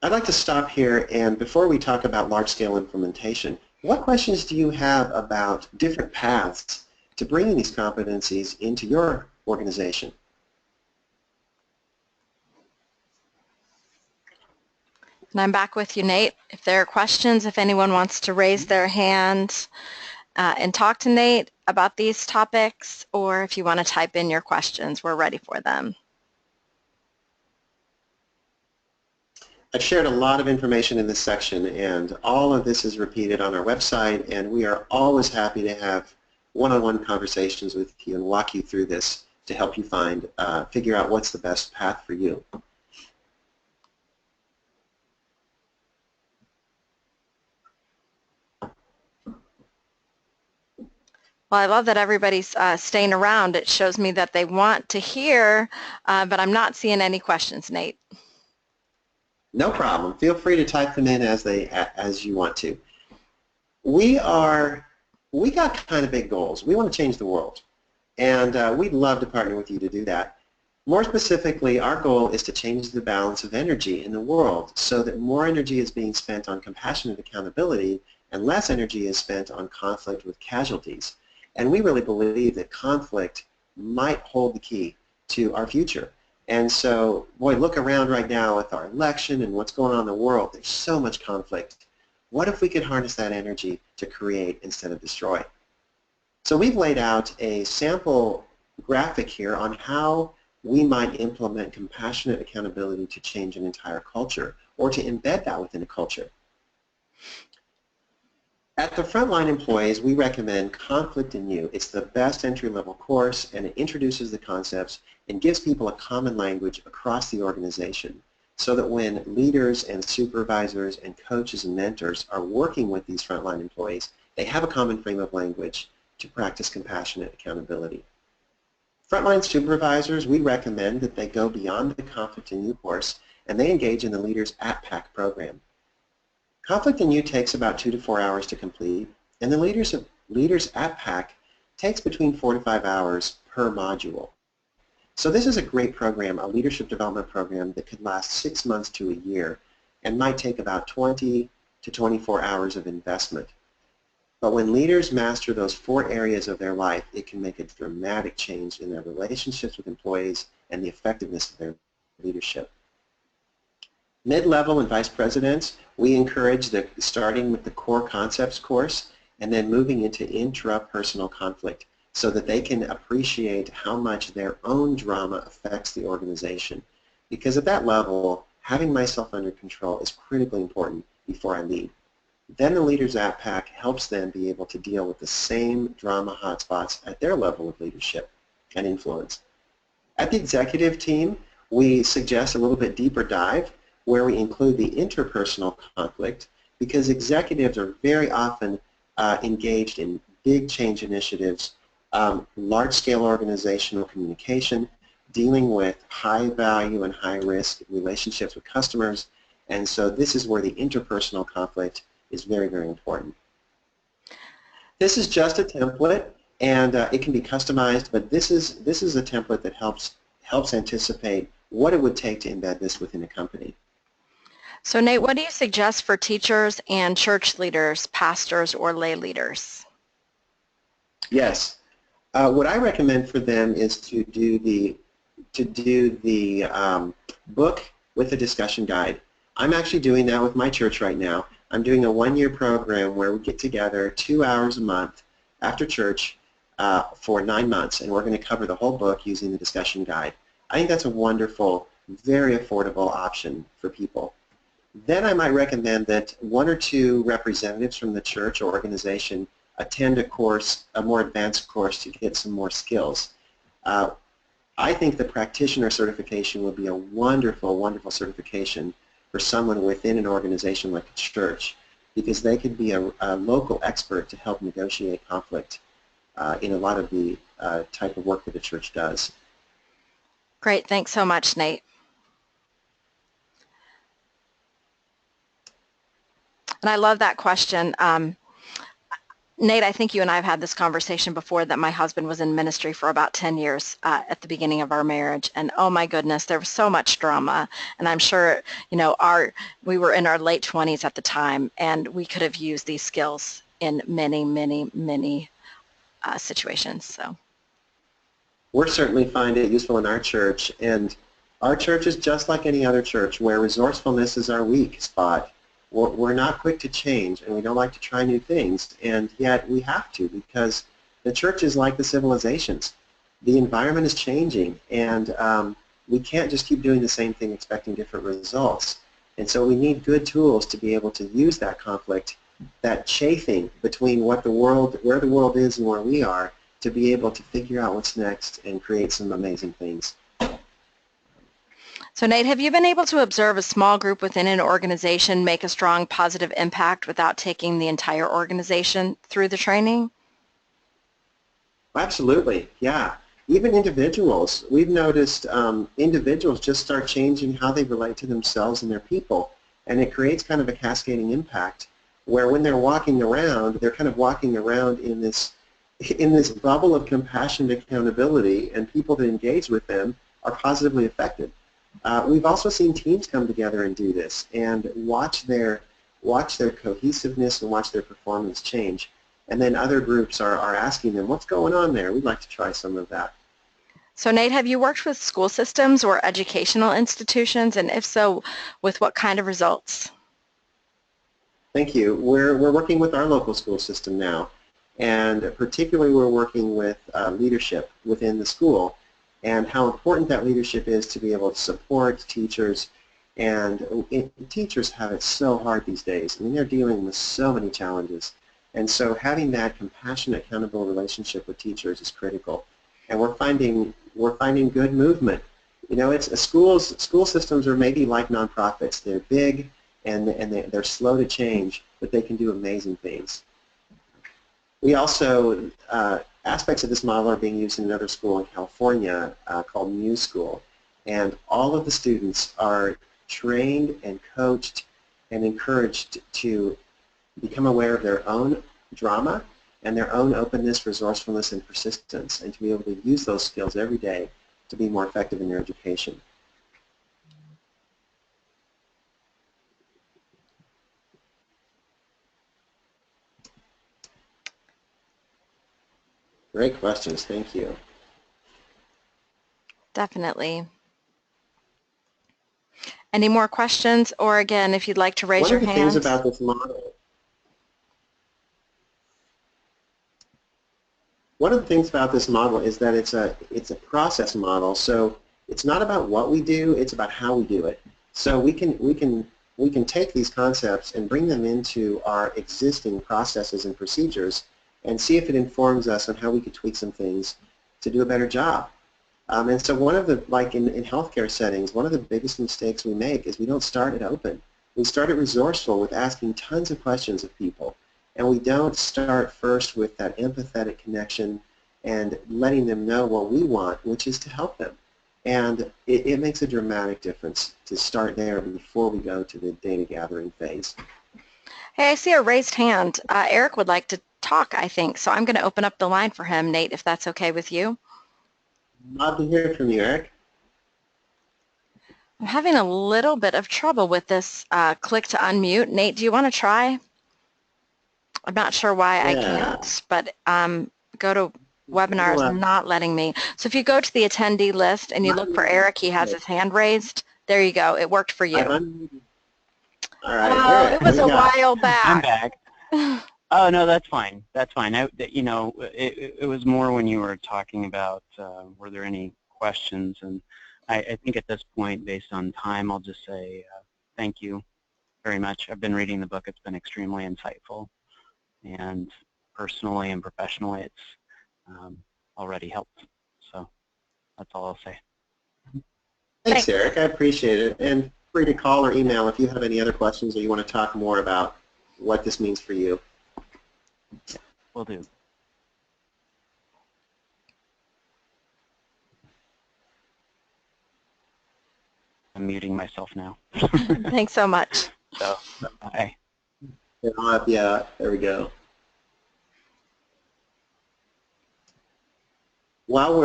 I'd like to stop here, and before we talk about large-scale implementation, what questions do you have about different paths to bringing these competencies into your organization? And I'm back with you, Nate. If there are questions, if anyone wants to raise their hand and talk to Nate about these topics, or if you want to type in your questions, we're ready for them. I've shared a lot of information in this section, and all of this is repeated on our website, and we are always happy to have one-on-one conversations with you and walk you through this to help you figure out what's the best path for you. Well, I love that everybody's staying around. It shows me that they want to hear, but I'm not seeing any questions, Nate. No problem. Feel free to type them in as you want to. We got kind of big goals. We want to change the world, and we'd love to partner with you to do that. More specifically, our goal is to change the balance of energy in the world so that more energy is being spent on compassionate accountability and less energy is spent on conflict with casualties. And we really believe that conflict might hold the key to our future. And so, boy, look around right now with our election and what's going on in the world. There's so much conflict. What if we could harness that energy to create instead of destroy? So we've laid out a sample graphic here on how we might implement compassionate accountability to change an entire culture or to embed that within a culture. At the Frontline Employees, we recommend Conflict in You. It's the best entry-level course, and it introduces the concepts and gives people a common language across the organization so that when leaders and supervisors and coaches and mentors are working with these frontline employees, they have a common frame of language to practice compassionate accountability. Frontline supervisors, we recommend that they go beyond the Conflict in You course and they engage in the Leaders at PAC program. Conflict in You takes about 2 to 4 hours to complete, and the Leaders at PAC takes between 4 to 5 hours per module. So this is a great program, a leadership development program that could last 6 months to a year and might take about 20 to 24 hours of investment. But when leaders master those 4 areas of their life, it can make a dramatic change in their relationships with employees and the effectiveness of their leadership. Mid-level and vice presidents, we encourage starting with the core concepts course and then moving into intrapersonal conflict so that they can appreciate how much their own drama affects the organization. Because at that level, having myself under control is critically important before I lead. Then the Leaders App Pack helps them be able to deal with the same drama hotspots at their level of leadership and influence. At the executive team, we suggest a little bit deeper dive where we include the interpersonal conflict because executives are very often engaged in big change initiatives, large-scale organizational communication, dealing with high value and high risk relationships with customers, and so this is where the interpersonal conflict is very, very important. This is just a template, and it can be customized, but this is a template that helps anticipate what it would take to embed this within a company. So Nate, what do you suggest for teachers and church leaders, pastors, or lay leaders? Yes. What I recommend for them is to do the book with a discussion guide. I'm actually doing that with my church right now. I'm doing a 1-year program where we get together 2 hours a month after church for 9 months, and we're going to cover the whole book using the discussion guide. I think that's a wonderful, very affordable option for people. Then I might recommend that 1 or 2 representatives from the church or organization attend a course, a more advanced course to get some more skills. I think the practitioner certification would be a wonderful, wonderful certification for someone within an organization like a church because they could be a local expert to help negotiate conflict in a lot of the type of work that a church does. Great, thanks so much, Nate. And I love that question. Nate, I think you and I have had this conversation before that my husband was in ministry for about 10 years at the beginning of our marriage. And oh my goodness, there was so much drama. And I'm sure, you know, we were in our late 20s at the time, and we could have used these skills in many, many, many situations. So We're certainly find it useful in our church, and our church is just like any other church where resourcefulness is our weak spot. We're not quick to change, and we don't like to try new things, and yet we have to because the church is like the civilizations. The environment is changing, and we can't just keep doing the same thing expecting different results. And so we need good tools to be able to use that conflict, that chafing between where the world is and where we are, to be able to figure out what's next and create some amazing things. So Nate, have you been able to observe a small group within an organization make a strong positive impact without taking the entire organization through the training? Absolutely, yeah. Even individuals, we've noticed individuals just start changing how they relate to themselves and their people, and it creates kind of a cascading impact where when they're walking around, they're kind of walking around in this bubble of compassion and accountability, and people that engage with them are positively affected. We've also seen teams come together and do this and watch their cohesiveness and watch their performance change. And then other groups are asking them, what's going on there? We'd like to try some of that. So Nate, have you worked with school systems or educational institutions, and if so, with what kind of results? Thank you. We're working with our local school system now, and particularly we're working with leadership within the school and how important that leadership is to be able to support teachers. And teachers have it so hard these days. I mean, they're dealing with so many challenges. And so having that compassionate, accountable relationship with teachers is critical. And we're finding good movement. You know, school systems are maybe like nonprofits. They're big and they're slow to change, but they can do amazing things. We also, aspects of this model are being used in another school in California called Muse School. And all of the students are trained and coached and encouraged to become aware of their own drama and their own openness, resourcefulness, and persistence, and to be able to use those skills every day to be more effective in their education. Great questions. Thank you. Definitely. Any more questions? Or again, if you'd like to raise your hand. One of the things about this model, is that it's a process model. So it's not about what we do, it's about how we do it. So we can take these concepts and bring them into our existing processes and procedures and see if it informs us on how we could tweak some things to do a better job. And so one of the, like in healthcare settings, one of the biggest mistakes we make is we don't start it open. We start it resourceful with asking tons of questions of people. And we don't start first with that empathetic connection and letting them know what we want, which is to help them. And it makes a dramatic difference to start there before we go to the data gathering phase. Hey, I see a raised hand. Eric would like to talk, I think, so I'm going to open up the line for him, Nate, if that's okay with you. Love to hear from you, Eric. I'm having a little bit of trouble with this click to unmute. Nate, do you want to try? I'm not sure why I can't, but go to webinar is not letting me. So if you go to the attendee list and you look for Eric, he has his hand raised. There you go. It worked for you. All right, oh, Eric, it was a while back. I'm back. Oh, no, that's fine. That's fine. It was more when you were talking about were there any questions, and I think at this point, based on time, I'll just say thank you very much. I've been reading the book. It's been extremely insightful, and personally and professionally, it's already helped. So that's all I'll say. Thanks, Eric. I appreciate it. And free to call or email if you have any other questions or you want to talk more about what this means for you. Will do. I'm muting myself now. Thanks so much. So, bye. Yeah, there we go. While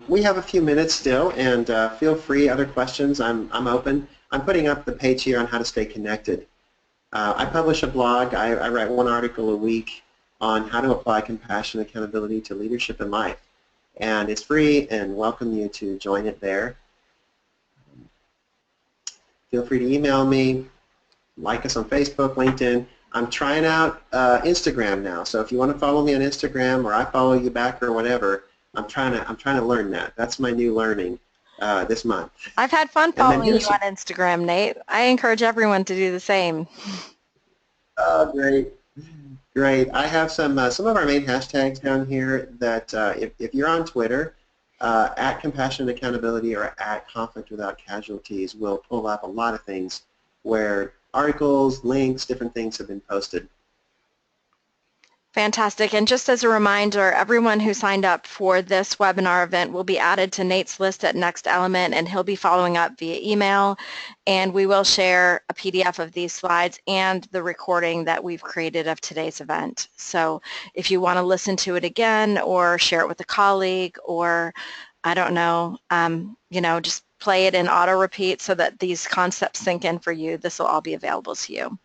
we have a few minutes still, and feel free, other questions, I'm open. I'm putting up the page here on how to stay connected. I publish a blog. I write one article a week on how to apply compassion and accountability to leadership in life. And it's free, and welcome you to join it there. Feel free to email me, like us on Facebook, LinkedIn. I'm trying out Instagram now, so if you want to follow me on Instagram or I follow you back or whatever, I'm trying to learn that. That's my new learning this month. I've had fun following you on Instagram, Nate. I encourage everyone to do the same. Oh, great. Great. I have some of our main hashtags down here that if you're on Twitter, at Compassion and Accountability or at Conflict Without Casualties will pull up a lot of things where articles, links, different things have been posted. Fantastic. And just as a reminder, everyone who signed up for this webinar event will be added to Nate's list at Next Element, and he'll be following up via email. And we will share a PDF of these slides and the recording that we've created of today's event. So if you want to listen to it again or share it with a colleague or, I don't know, just play it in auto repeat so that these concepts sink in for you, this will all be available to you.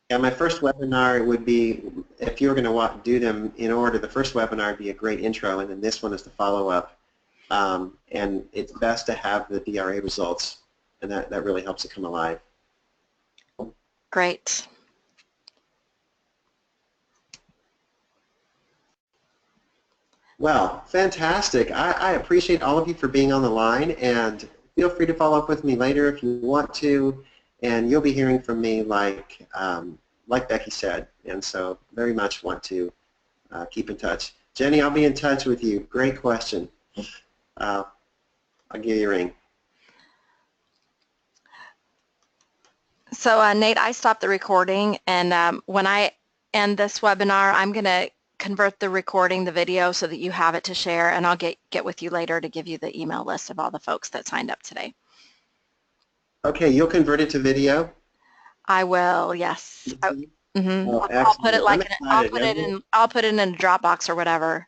Yeah, my first webinar would be, if you were going to do them in order, the first webinar would be a great intro, and then this one is the follow-up. And it's best to have the DRA results, and that really helps it come alive. Great. Well, fantastic. I appreciate all of you for being on the line, and feel free to follow up with me later if you want to, and you'll be hearing from me like Becky said, and so very much want to keep in touch. Jenny, I'll be in touch with you. Great question. I'll give you a ring. So Nate, I stopped the recording, and when I end this webinar, I'm going to convert the recording, the video, so that you have it to share, and I'll get with you later to give you the email list of all the folks that signed up today. Okay, you'll convert it to video? I will, yes. Mm-hmm. Oh, I'll put it like I'll put it in a Dropbox or whatever.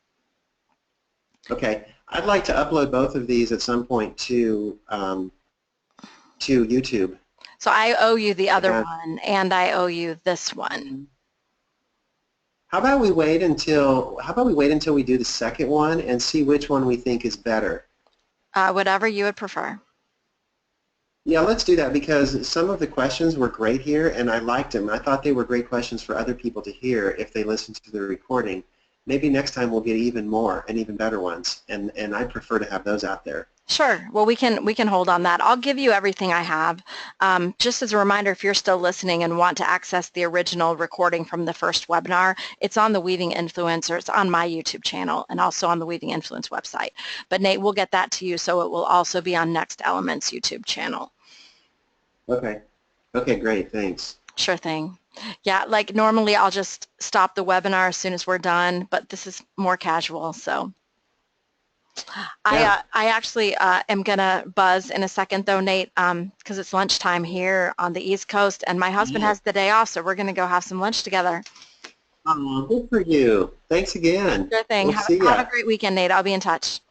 Okay, I'd like to upload both of these at some point to YouTube. So I owe you the other one, and I owe you this one. How about we wait until we do the second one and see which one we think is better? Whatever you would prefer. Yeah, let's do that because some of the questions were great here and I liked them. I thought they were great questions for other people to hear if they listen to the recording. Maybe next time we'll get even more and even better ones, and I prefer to have those out there. Sure. Well, we can hold on that. I'll give you everything I have. Just as a reminder, if you're still listening and want to access the original recording from the first webinar, it's on the Weaving Influence, or it's on my YouTube channel and also on the Weaving Influence website. But Nate, we'll get that to you, so it will also be on Next Element's YouTube channel. Okay. Okay, great. Thanks. Sure thing. Yeah, like normally I'll just stop the webinar as soon as we're done, but this is more casual, so. Yeah. I actually am going to buzz in a second, though, Nate, because it's lunchtime here on the East Coast, and my husband has the day off, so we're going to go have some lunch together. Oh, good for you. Thanks again. Sure thing. We'll see Have ya. a great weekend, Nate. I'll be in touch.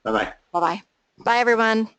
Bye-bye. Bye-bye. Bye, everyone.